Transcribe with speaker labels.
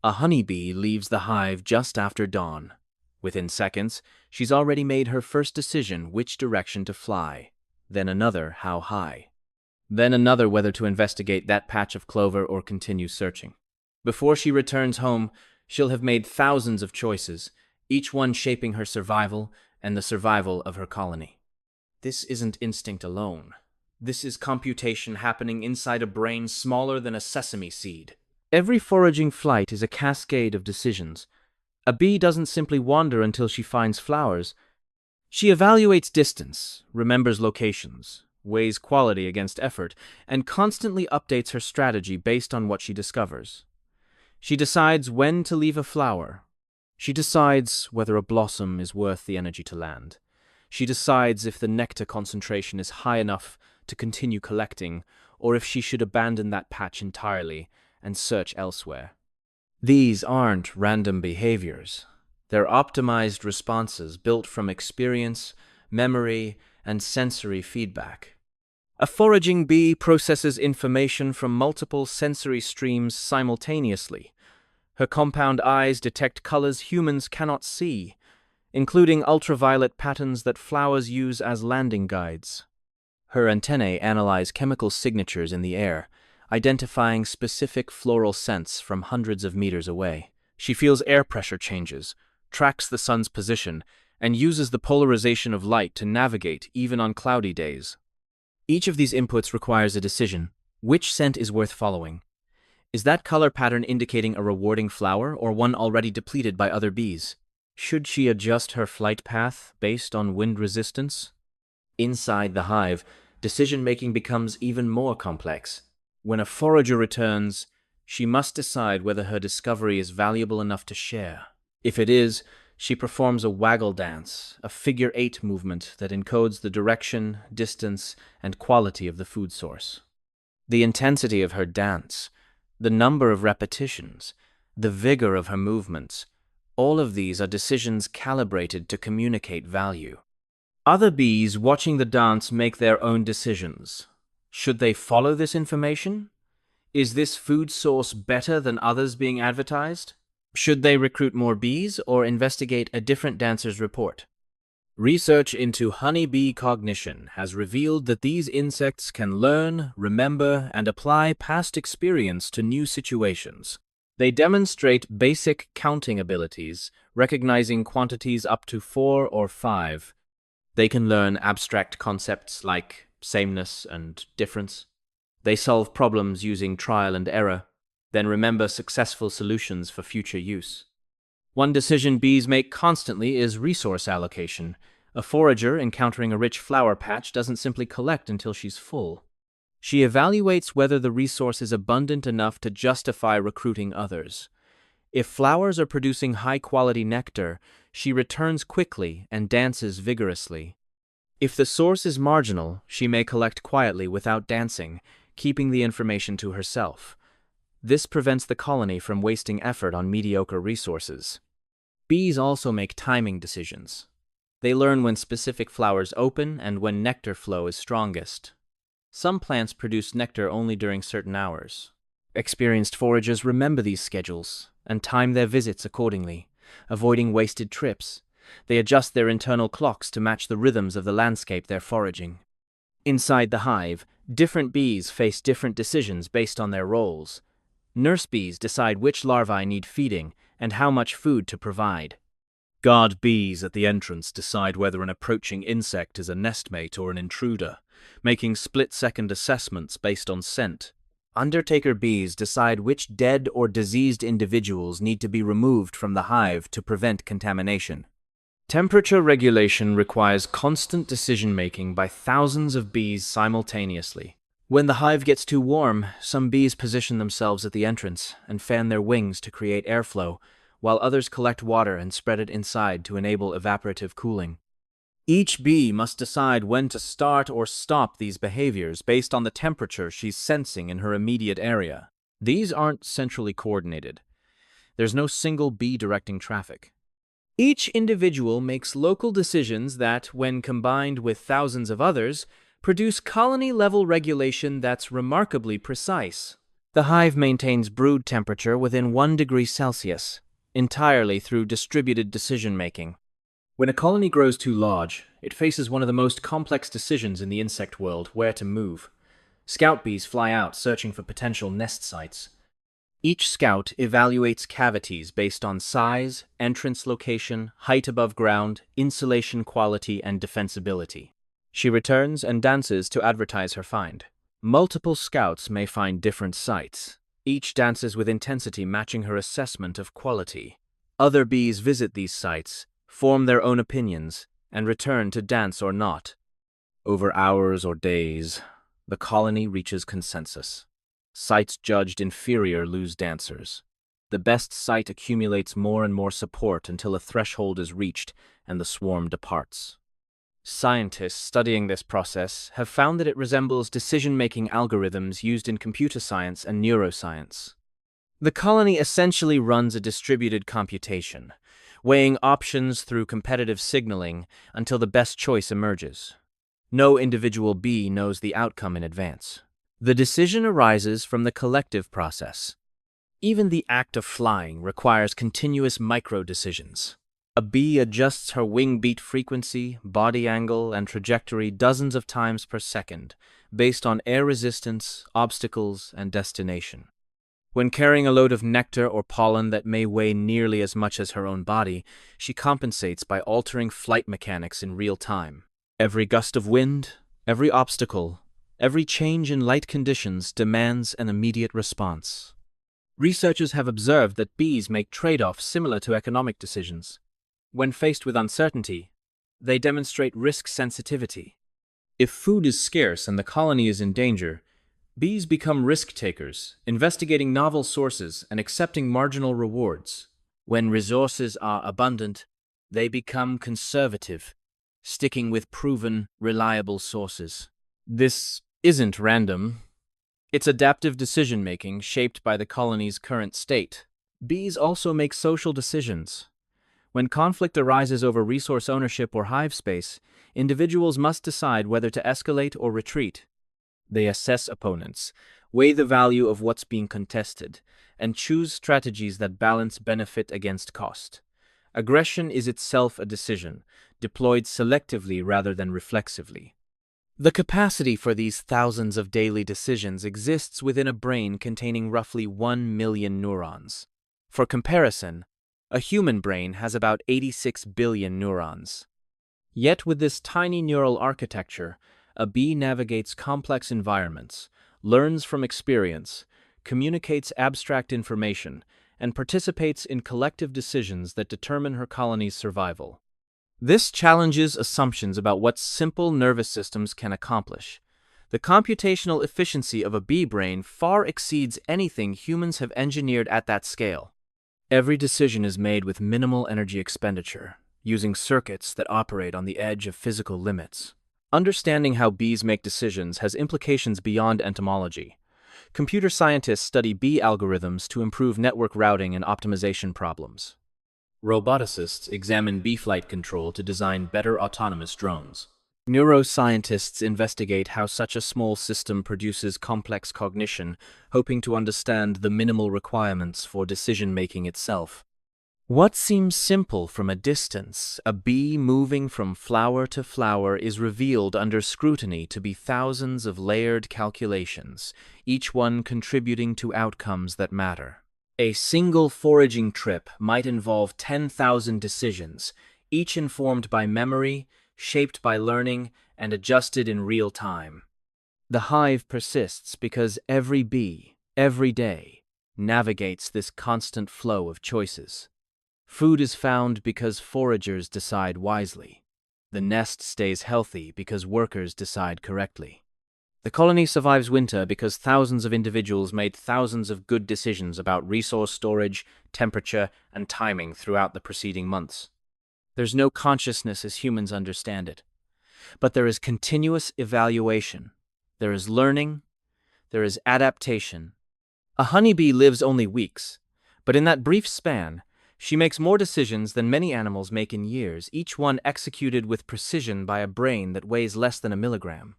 Speaker 1: A honeybee leaves the hive just after dawn. Within seconds, she's already made her first decision which direction to fly, then another how high, then another whether to investigate that patch of clover or continue searching. Before she returns home, she'll have made thousands of choices, each one shaping her survival and the survival of her colony. This isn't instinct alone. This is computation happening inside a brain smaller than a sesame seed. Every foraging flight is a cascade of decisions. A bee doesn't simply wander until she finds flowers. She evaluates distance, remembers locations, weighs quality against effort, and constantly updates her strategy based on what she discovers. She decides when to leave a flower. She decides whether a blossom is worth the energy to land. She decides if the nectar concentration is high enough to continue collecting, or if she should abandon that patch entirely and search elsewhere. These aren't random behaviors. They're optimized responses built from experience, memory, and sensory feedback. A foraging bee processes information from multiple sensory streams simultaneously. Her compound eyes detect colors humans cannot see, including ultraviolet patterns that flowers use as landing guides. Her antennae analyze chemical signatures in the air, identifying specific floral scents from hundreds of meters away. She feels air pressure changes, tracks the sun's position, and uses the polarization of light to navigate even on cloudy days. Each of these inputs requires a decision. Which scent is worth following? Is that color pattern indicating a rewarding flower or one already depleted by other bees? Should she adjust her flight path based on wind resistance? Inside the hive, decision-making becomes even more complex. When a forager returns, she must decide whether her discovery is valuable enough to share. If it is, she performs a waggle dance, a figure-8 movement that encodes the direction, distance, and quality of the food source. The intensity of her dance, the number of repetitions, the vigor of her movements, all of these are decisions calibrated to communicate value. Other bees watching the dance make their own decisions. Should they follow this information? Is this food source better than others being advertised? Should they recruit more bees or investigate a different dancer's report? Research into honeybee cognition has revealed that these insects can learn, remember, and apply past experience to new situations. They demonstrate basic counting abilities, recognizing quantities up to 4 or 5. They can learn abstract concepts like sameness and difference. They solve problems using trial and error, then remember successful solutions for future use. One decision bees make constantly is resource allocation. A forager encountering a rich flower patch doesn't simply collect until she's full. She evaluates whether the resource is abundant enough to justify recruiting others. If flowers are producing high-quality nectar, she returns quickly and dances vigorously. If the source is marginal, she may collect quietly without dancing, keeping the information to herself. This prevents the colony from wasting effort on mediocre resources. Bees also make timing decisions. They learn when specific flowers open and when nectar flow is strongest. Some plants produce nectar only during certain hours. Experienced foragers remember these schedules and time their visits accordingly, avoiding wasted trips. They adjust their internal clocks to match the rhythms of the landscape they're foraging. Inside the hive, different bees face different decisions based on their roles. Nurse bees decide which larvae need feeding and how much food to provide. Guard bees at the entrance decide whether an approaching insect is a nestmate or an intruder, making split-second assessments based on scent. Undertaker bees decide which dead or diseased individuals need to be removed from the hive to prevent contamination. Temperature regulation requires constant decision-making by thousands of bees simultaneously. When the hive gets too warm, some bees position themselves at the entrance and fan their wings to create airflow, while others collect water and spread it inside to enable evaporative cooling. Each bee must decide when to start or stop these behaviors based on the temperature she's sensing in her immediate area. These aren't centrally coordinated. There's no single bee directing traffic. Each individual makes local decisions that, when combined with thousands of others, produce colony-level regulation that's remarkably precise. The hive maintains brood temperature within 1 degree Celsius, entirely through distributed decision-making. When a colony grows too large, it faces one of the most complex decisions in the insect world: where to move. Scout bees fly out searching for potential nest sites. Each scout evaluates cavities based on size, entrance location, height above ground, insulation quality, and defensibility. She returns and dances to advertise her find. Multiple scouts may find different sites. Each dances with intensity matching her assessment of quality. Other bees visit these sites, form their own opinions, and return to dance or not. Over hours or days, the colony reaches consensus. Sites judged inferior lose dancers. The best site accumulates more and more support until a threshold is reached and the swarm departs. Scientists studying this process have found that it resembles decision-making algorithms used in computer science and neuroscience. The colony essentially runs a distributed computation, weighing options through competitive signaling until the best choice emerges. No individual bee knows the outcome in advance. The decision arises from the collective process. Even the act of flying requires continuous micro-decisions. A bee adjusts her wing beat frequency, body angle, and trajectory dozens of times per second, based on air resistance, obstacles, and destination. When carrying a load of nectar or pollen that may weigh nearly as much as her own body, she compensates by altering flight mechanics in real time. Every gust of wind, every obstacle, every change in light conditions demands an immediate response. Researchers have observed that bees make trade-offs similar to economic decisions. When faced with uncertainty, they demonstrate risk sensitivity. If food is scarce and the colony is in danger, bees become risk-takers, investigating novel sources and accepting marginal rewards. When resources are abundant, they become conservative, sticking with proven, reliable sources. This isn't random. It's adaptive decision-making shaped by the colony's current state. Bees also make social decisions. When conflict arises over resource ownership or hive space, individuals must decide whether to escalate or retreat. They assess opponents, weigh the value of what's being contested, and choose strategies that balance benefit against cost. Aggression is itself a decision, deployed selectively rather than reflexively. The capacity for these thousands of daily decisions exists within a brain containing roughly 1 million neurons. For comparison, a human brain has about 86 billion neurons. Yet with this tiny neural architecture, a bee navigates complex environments, learns from experience, communicates abstract information, and participates in collective decisions that determine her colony's survival. This challenges assumptions about what simple nervous systems can accomplish. The computational efficiency of a bee brain far exceeds anything humans have engineered at that scale. Every decision is made with minimal energy expenditure, using circuits that operate on the edge of physical limits. Understanding how bees make decisions has implications beyond entomology. Computer scientists study bee algorithms to improve network routing and optimization problems. Roboticists examine bee flight control to design better autonomous drones. Neuroscientists investigate how such a small system produces complex cognition, hoping to understand the minimal requirements for decision-making itself. What seems simple from a distance, a bee moving from flower to flower, is revealed under scrutiny to be thousands of layered calculations, each one contributing to outcomes that matter. A single foraging trip might involve 10,000 decisions, each informed by memory, shaped by learning, and adjusted in real time. The hive persists because every bee, every day, navigates this constant flow of choices. Food is found because foragers decide wisely. The nest stays healthy because workers decide correctly. The colony survives winter because thousands of individuals made thousands of good decisions about resource storage, temperature, and timing throughout the preceding months. There's no consciousness as humans understand it, but there is continuous evaluation. There is learning. There is adaptation. A honeybee lives only weeks, but in that brief span, she makes more decisions than many animals make in years, each one executed with precision by a brain that weighs less than a milligram.